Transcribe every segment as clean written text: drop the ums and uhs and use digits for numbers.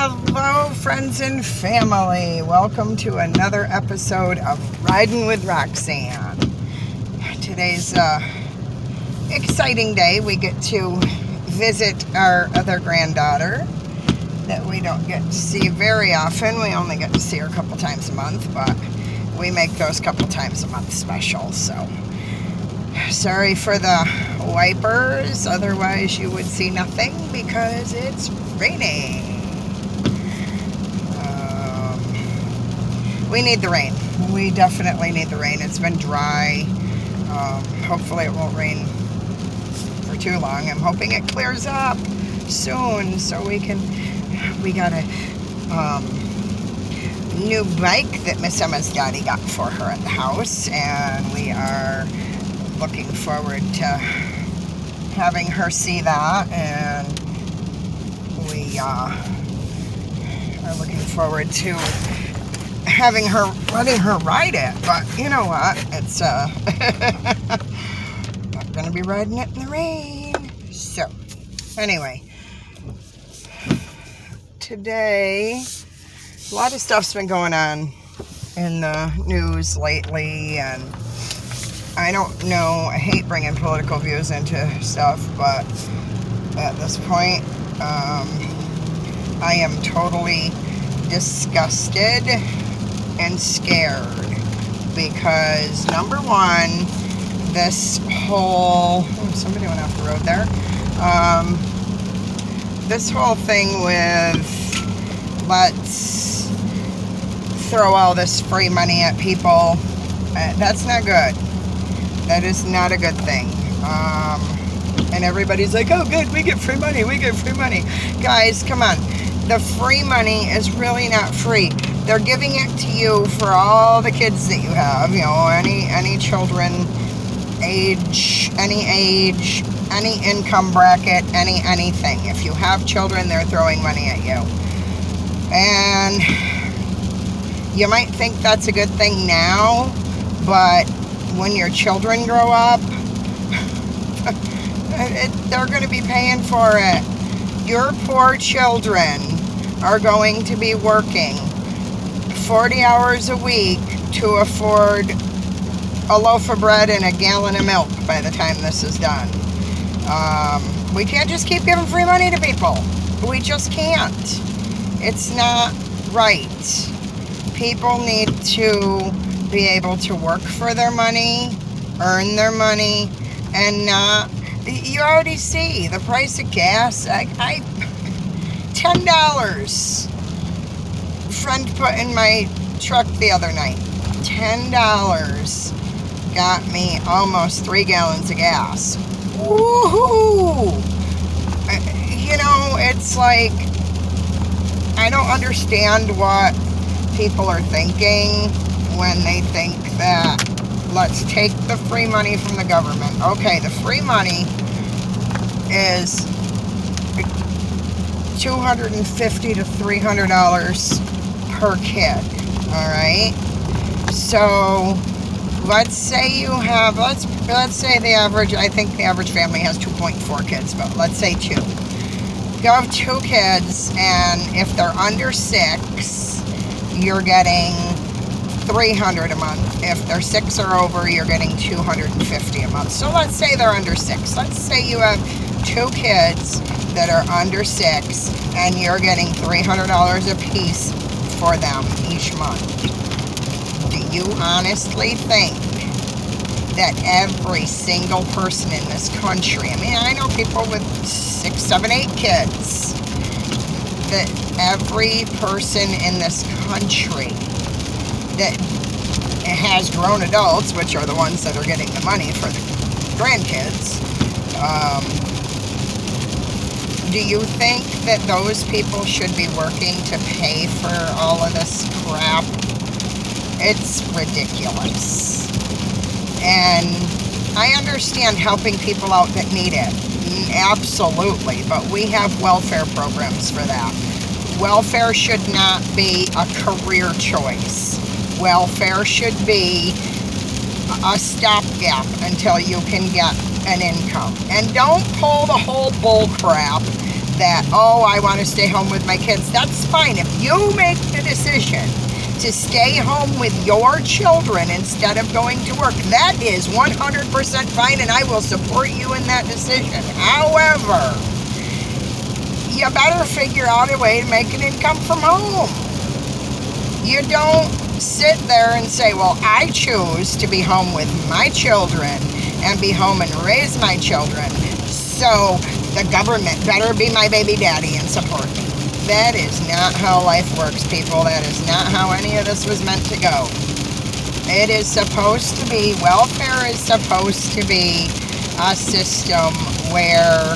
Hello, friends and family. Welcome to another episode of Ridin with Roxanne. Today's exciting day. We get to visit our other granddaughter that we don't get to see very often. We only get to see her a couple times a month, but we make those couple times a month special. So sorry for the wipers. Otherwise, you would see nothing because it's raining. We need the rain. We definitely need the rain. It's been dry. Hopefully it won't rain for too long. I'm hoping it clears up soon so we got a new bike that Miss Emma's daddy got for her at the house, and we are looking forward to having her see that, and we are looking forward to letting her ride it. But you know what, it's not gonna be riding it in the rain. So anyway, today a lot of stuff's been going on in the news lately, and I don't know, I hate bringing political views into stuff, but at this point I am totally disgusted and scared because, number one, this whole somebody went off the road there, this whole thing with let's throw all this free money at people, that's not good. That is not a good thing. And everybody's like, oh good, we get free money. Guys, come on. The free money is really not free. They're giving it to you for all the kids that you have, you know, any children, any age, any income bracket, anything. If you have children, they're throwing money at you. And you might think that's a good thing now, but when your children grow up, they're going to be paying for it. Your poor children are going to be working 40 hours a week to afford a loaf of bread and a gallon of milk by the time this is done. We can't just keep giving free money to people. We just can't. It's not right. People need to be able to work for their money, earn their money, and not... You already see the price of gas. $10. Friend put in my truck the other night. $10 got me almost 3 gallons of gas. Woohoo! You know, it's like, I don't understand what people are thinking when they think that let's take the free money from the government. Okay, the free money is $250 to $300 per kid. All right. So let's say you have, let's say the average, I think the average family has 2.4 kids, but let's say 2. You have 2 kids, and if they're under 6, you're getting $300 a month. If they're 6 or over, you're getting $250 a month. So let's say they're under 6. Let's say you have 2 kids that are under 6, and you're getting $300 a piece for them each month. Do you honestly think that every single person in this country, I mean, I know people with 6, 7, 8 kids, that every person in this country that has grown adults, which are the ones that are getting the money for the grandkids, do you think that those people should be working to pay for all of this crap? It's ridiculous. And I understand helping people out that need it. Absolutely. But we have welfare programs for that. Welfare should not be a career choice. Welfare should be a stopgap until you can get an income. And don't pull the whole bull crap that, oh, I want to stay home with my kids. That's fine. If you make the decision to stay home with your children instead of going to work, that is 100% fine, and I will support you in that decision. However, you better figure out a way to make an income from home. You don't sit there and say, well, I choose to be home with my children and be home and raise my children, so the government better be my baby daddy and support me. That is not how life works, people. That is not how any of this was meant to go. It is supposed to be, welfare is supposed to be a system where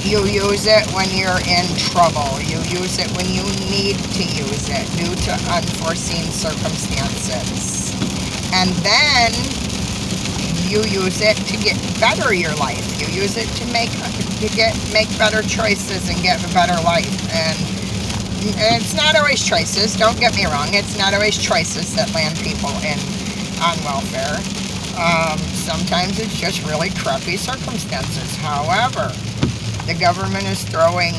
you use it when you're in trouble. You use it when you need to use it due to unforeseen circumstances. And then you use it to get better your life. You use it to make better choices and get a better life. And it's not always choices, don't get me wrong. It's not always choices that land people on welfare. Sometimes it's just really crappy circumstances. However, the government is throwing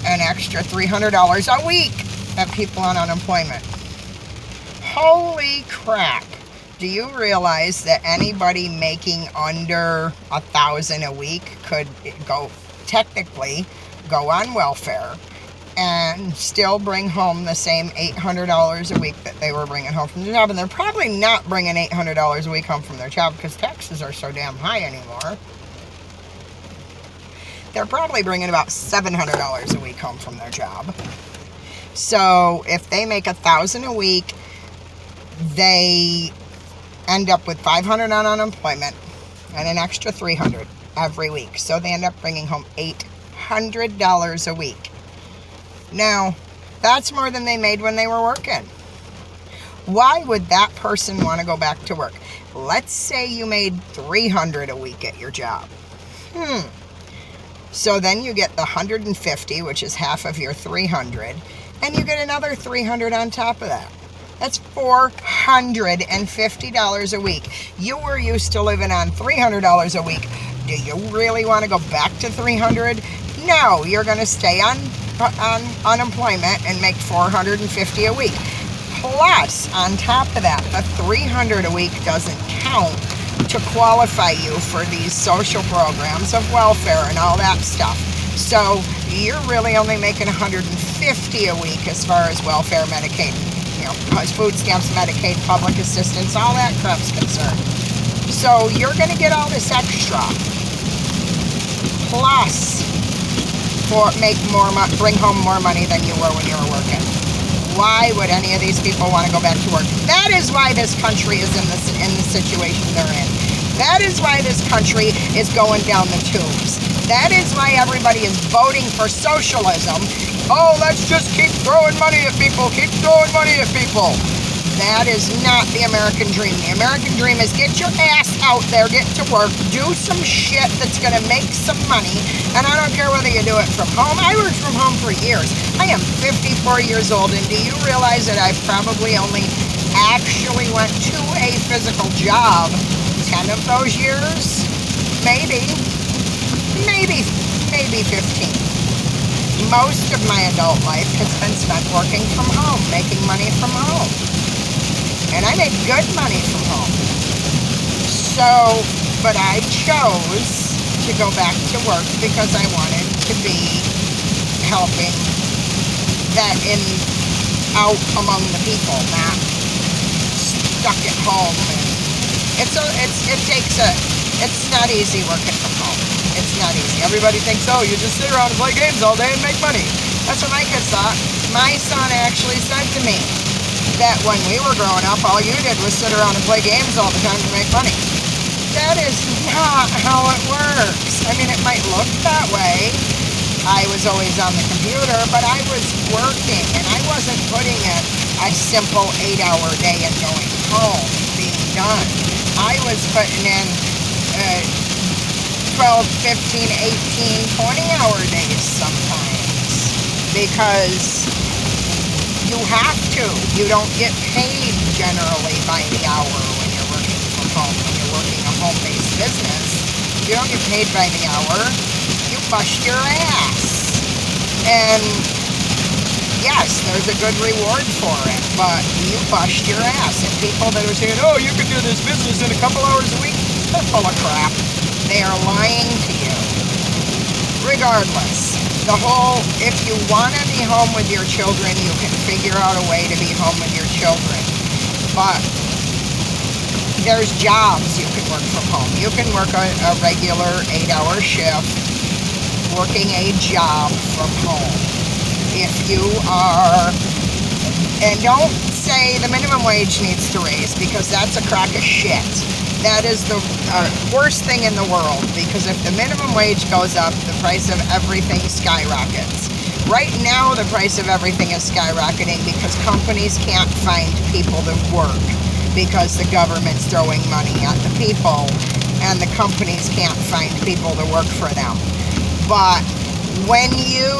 an extra $300 a week at people on unemployment. Holy crap. Do you realize that anybody making under $1,000 a week could technically go on welfare and still bring home the same $800 a week that they were bringing home from their job? And they're probably not bringing $800 a week home from their job because taxes are so damn high anymore. They're probably bringing about $700 a week home from their job. So if they make $1,000 a week, they end up with $500 on unemployment and an extra $300 every week. So they end up bringing home $800 a week. Now, that's more than they made when they were working. Why would that person want to go back to work? Let's say you made $300 a week at your job. So then you get the $150, which is half of your $300, and you get another $300 on top of that. That's $450 a week. You were used to living on $300 a week. Do you really want to go back to $300? No, you're going to stay on unemployment and make $450 a week. Plus, on top of that, the $300 a week doesn't count to qualify you for these social programs of welfare and all that stuff. So you're really only making $150 a week as far as welfare, Medicaid, food stamps, Medicaid, public assistance, all that crap's concerned. So you're going to get all this extra, plus bring home more money than you were when you were working. Why would any of these people want to go back to work? That is why this country is in the situation they're in. That is why this country is going down the tubes. That is why everybody is voting for socialism. Oh, let's just keep throwing money at people. Keep throwing money at people. That is not the American dream. The American dream is get your ass out there, get to work, do some shit that's going to make some money. And I don't care whether you do it from home. I worked from home for years. I am 54 years old, and do you realize that I probably only actually went to a physical job 10 of those years? Maybe 15. Most of my adult life has been spent working from home, making money from home. And I made good money from home. So, but I chose to go back to work because I wanted to be helping that out among the people, not stuck at home. And it's not easy working from home. It's not easy. Everybody thinks, oh, you just sit around and play games all day and make money. That's what my kids thought. My son actually said to me that when we were growing up, all you did was sit around and play games all the time to make money. That is not how it works. I mean, it might look that way. I was always on the computer, but I was working, and I wasn't putting in a simple 8-hour day and going home being done. I was putting in 12, 15, 18, 20-hour days sometimes, because you have to. You don't get paid generally by the hour when you're working from home. When you're working a home-based business, you don't get paid by the hour. You bust your ass. And yes, there's a good reward for it, but you bust your ass. And people that are saying, oh, you can do this business in a couple hours a week, they're full of crap. They are lying to you. Regardless, if you want to be home with your children, you can figure out a way to be home with your children. But there's jobs you can work from home. You can work a regular 8-hour shift working a job from home. If you are, and don't say the minimum wage needs to raise, because that's a crock of shit. That is the worst thing in the world, because if the minimum wage goes up, the price of everything skyrockets. Right now, the price of everything is skyrocketing because companies can't find people to work because the government's throwing money at the people and the companies can't find people to work for them. But when you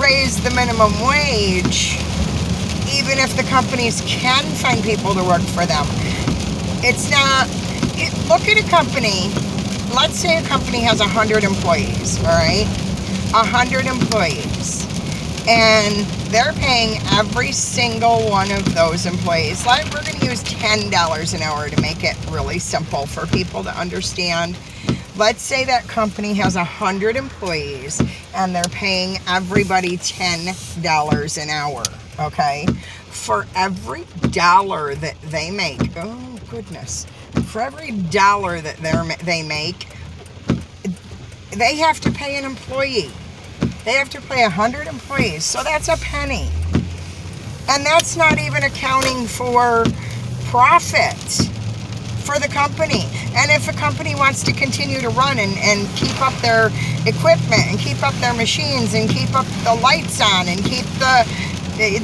raise the minimum wage, even if the companies can find people to work for them, look at a company. Let's say a company has 100 employees, all right? 100 employees. And they're paying every single one of those employees. We're going to use $10 an hour to make it really simple for people to understand. Let's say that company has 100 employees and they're paying everybody $10 an hour, okay? For every dollar that they make, oh goodness, for every dollar that they make, they have to pay an employee. They have to pay 100 employees, so that's a penny. And that's not even accounting for profit for the company. And if a company wants to continue to run and keep up their equipment and keep up their machines and keep up the lights on and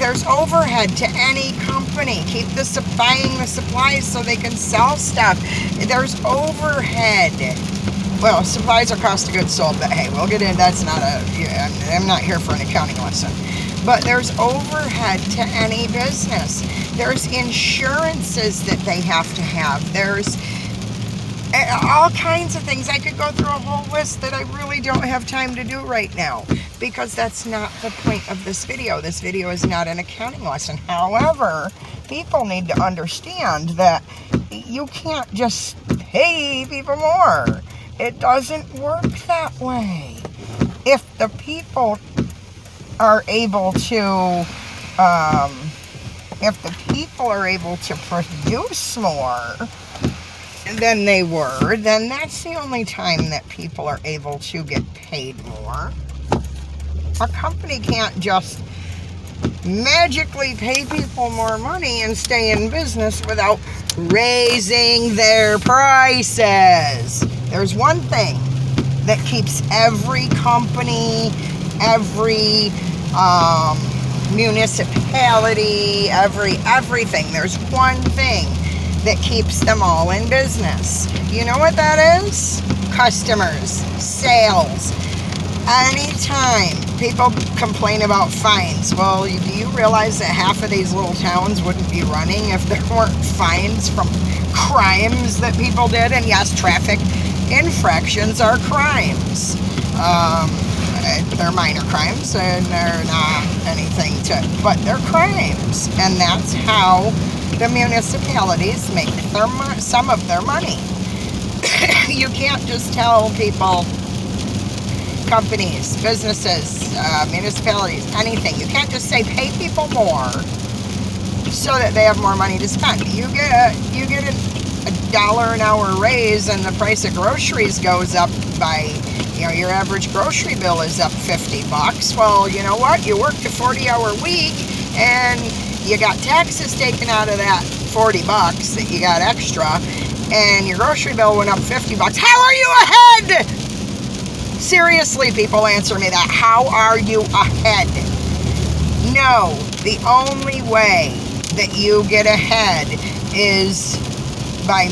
there's overhead to any company. Keep buying the supplies so they can sell stuff. There's overhead. Well, supplies are cost of goods sold, but hey, we'll get in. I'm not here for an accounting lesson. But there's overhead to any business. There's insurances that they have to have. There's all kinds of things. I could go through a whole list that I really don't have time to do right now, because that's not the point of this video. This video is not an accounting lesson. However, people need to understand that you can't just pay people more. It doesn't work that way. If the people are able to, produce more than they were, then that's the only time that people are able to get paid more. A company can't just magically pay people more money and stay in business without raising their prices. There's one thing that keeps every company, every municipality, everything. There's one thing that keeps them all in business. You know what that is? Customers, sales. Anytime people complain about fines, well, do you realize that half of these little towns wouldn't be running if there weren't fines from crimes that people did? And yes, traffic infractions are crimes. They're minor crimes and they're not anything but they're crimes. And that's how the municipalities make some of their money. You can't just tell people, companies, businesses, municipalities, anything. You can't just say pay people more so that they have more money to spend. You get a $1 an hour raise and the price of groceries goes up by, your average grocery bill is up $50. Well, you know what? You worked a 40-hour week and you got taxes taken out of that $40 that you got extra, and your grocery bill went up $50. How are you ahead? Seriously, people, answer me that. How are you ahead? No, the only way that you get ahead is by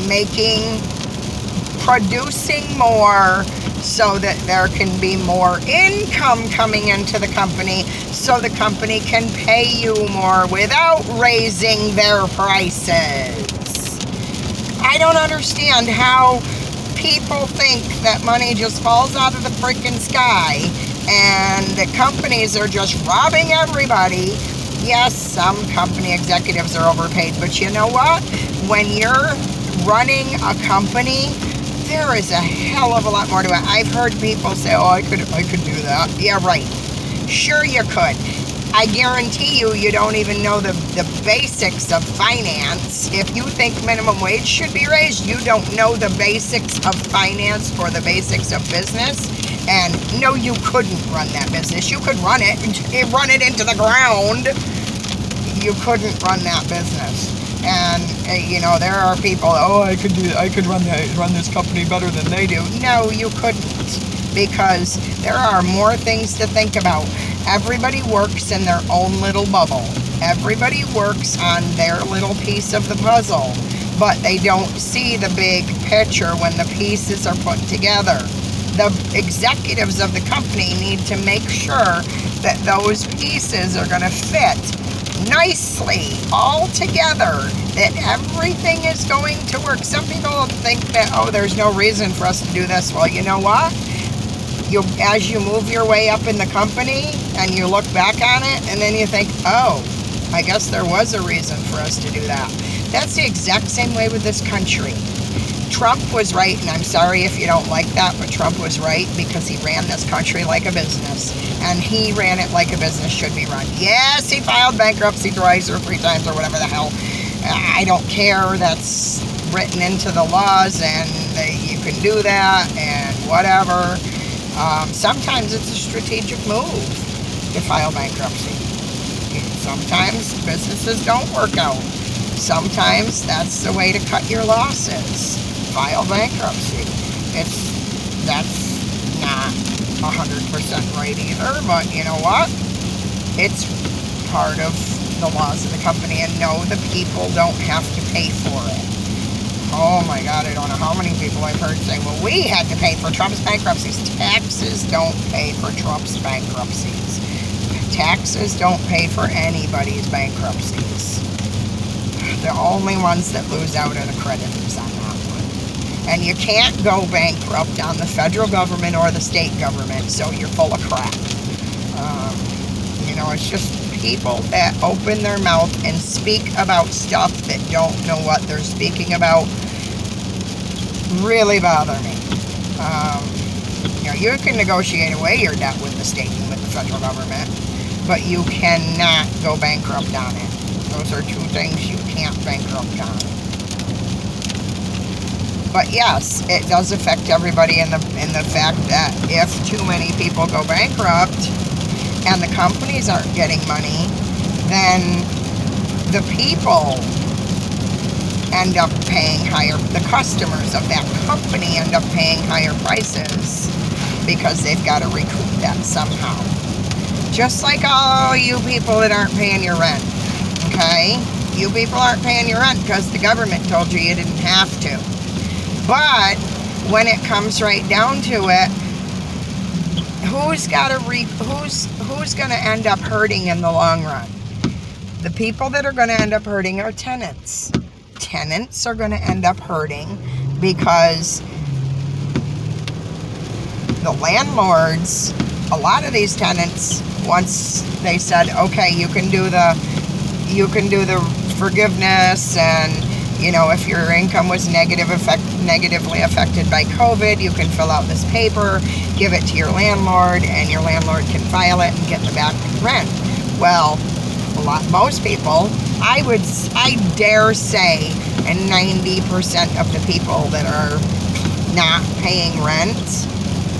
producing more so that there can be more income coming into the company so the company can pay you more without raising their prices. I don't understand how people think that money just falls out of the freaking sky and the companies are just robbing everybody. Yes, some company executives are overpaid, but you know what? When you're running a company, there is a hell of a lot more to it. I've heard people say, oh, I could do that. Yeah, right. Sure you could. I guarantee you, you don't even know the basics of finance. If you think minimum wage should be raised, you don't know the basics of finance or the basics of business. And no, you couldn't run that business. You could run it into the ground. You couldn't run that business. And there are people, oh, I could run this company better than they do. No, you couldn't, because there are more things to think about. Everybody works in their own little bubble. Everybody works on their little piece of the puzzle, but they don't see the big picture when the pieces are put together. The executives of the company need to make sure that those pieces are going to fit nicely all together, that everything is going to work. Some people think that, oh, there's no reason for us to do this. Well, you know what? As you move your way up in the company and you look back on it, and then you think, oh, I guess there was a reason for us to do that. That's the exact same way with this country. Trump was right, and I'm sorry if you don't like that, but Trump was right, because he ran this country like a business, and he ran it like a business should be run. Yes, he filed bankruptcy twice or 3 times or whatever the hell. I don't care. That's written into the laws, and you can do that and whatever. Sometimes it's a strategic move to file bankruptcy. Sometimes businesses don't work out. Sometimes that's the way to cut your losses. File bankruptcy. That's not 100% right either, but you know what? It's part of the laws of the company, and no, the people don't have to pay for it. Oh my God, I don't know how many people I've heard say, well, we had to pay for Trump's bankruptcies. Taxes don't pay for Trump's bankruptcies. Taxes don't pay for anybody's bankruptcies. The only ones that lose out are the creditors on that one. And you can't go bankrupt on the federal government or the state government, so you're full of crap. It's just people that open their mouth and speak about stuff that don't know what they're speaking about really bother me. You can negotiate away your debt with the state and with the federal government, but you cannot go bankrupt on it. Those are 2 things you can't bankrupt on. But yes, it does affect everybody in the fact that if too many people go bankrupt and the companies aren't getting money, then the people end up paying higher, the customers of that company end up paying higher prices because they've got to recoup that somehow. Just like all you people that aren't paying your rent, okay? You people aren't paying your rent because the government told you didn't have to. But when it comes right down to it, who's going to end up hurting in the long run? The people that are going to end up hurting are tenants. Tenants are going to end up hurting because the landlords, a lot of these tenants, once they said, okay, you can do the forgiveness, and if your income was negatively affected by COVID, you can fill out this paper, give it to your landlord, and your landlord can file it and get the back rent. Well, most people, I dare say, and 90% of the people that are not paying rent,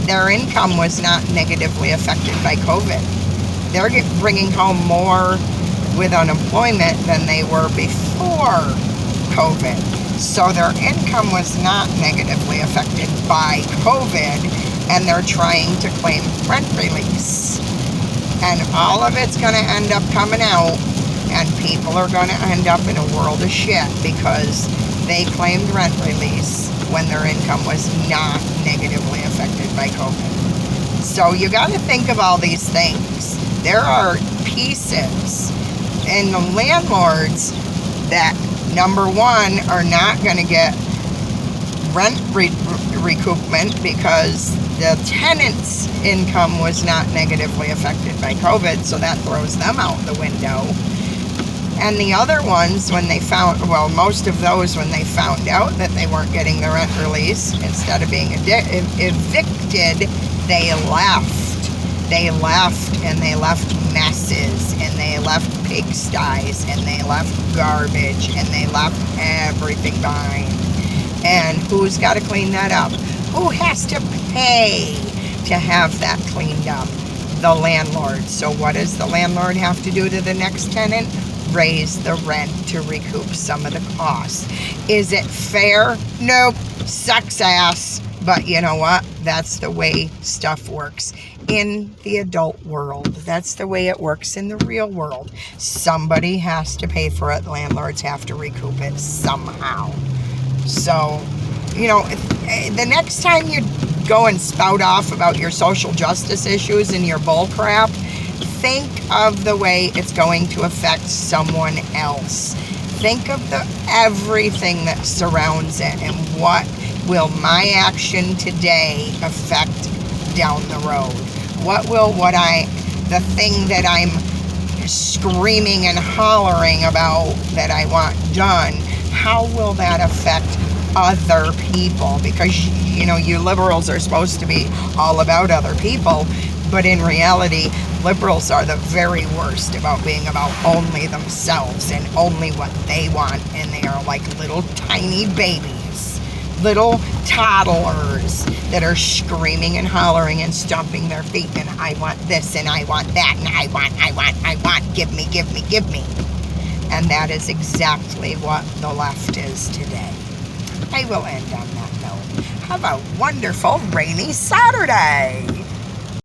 their income was not negatively affected by COVID. They're bringing home more with unemployment than they were before COVID. So their income was not negatively affected by COVID, and they're trying to claim rent release. And all of it's going to end up coming out, and people are going to end up in a world of shit because they claimed rent release when their income was not negatively affected by COVID. So you got to think of all these things. There are pieces, and the landlords that, number one, are not going to get rent recoupment because the tenants' income was not negatively affected by COVID, so that throws them out the window. And the other ones, when they found, well, most of those, when they found out that they weren't getting the rent release, instead of being evicted, they left. They left, and they left messes, and they left pigsties, and they left garbage, and they left everything behind. And who's got to clean that up? Who has to pay to have that cleaned up? The landlord. So what does the landlord have to do to the next tenant? Raise the rent to recoup some of the costs. Is it fair? Nope. Sucks ass. But you know what? That's the way stuff works in the adult world. That's the way it works in the real world. Somebody has to pay for it. Landlords have to recoup it somehow. So, you know, the next time you go and spout off about your social justice issues and your bull crap, think of the way it's going to affect someone else. Think of everything that surrounds it, and what will my action today affect down the road? What will the thing that I'm screaming and hollering about that I want done, how will that affect other people? Because, you know, you liberals are supposed to be all about other people, but in reality, liberals are the very worst about being about only themselves and only what they want, and they are like little tiny babies, little toddlers that are screaming and hollering and stomping their feet, and I want this, and I want that, and I want, give me. And that is exactly what the left is today. I will end on that note. Have a wonderful rainy Saturday.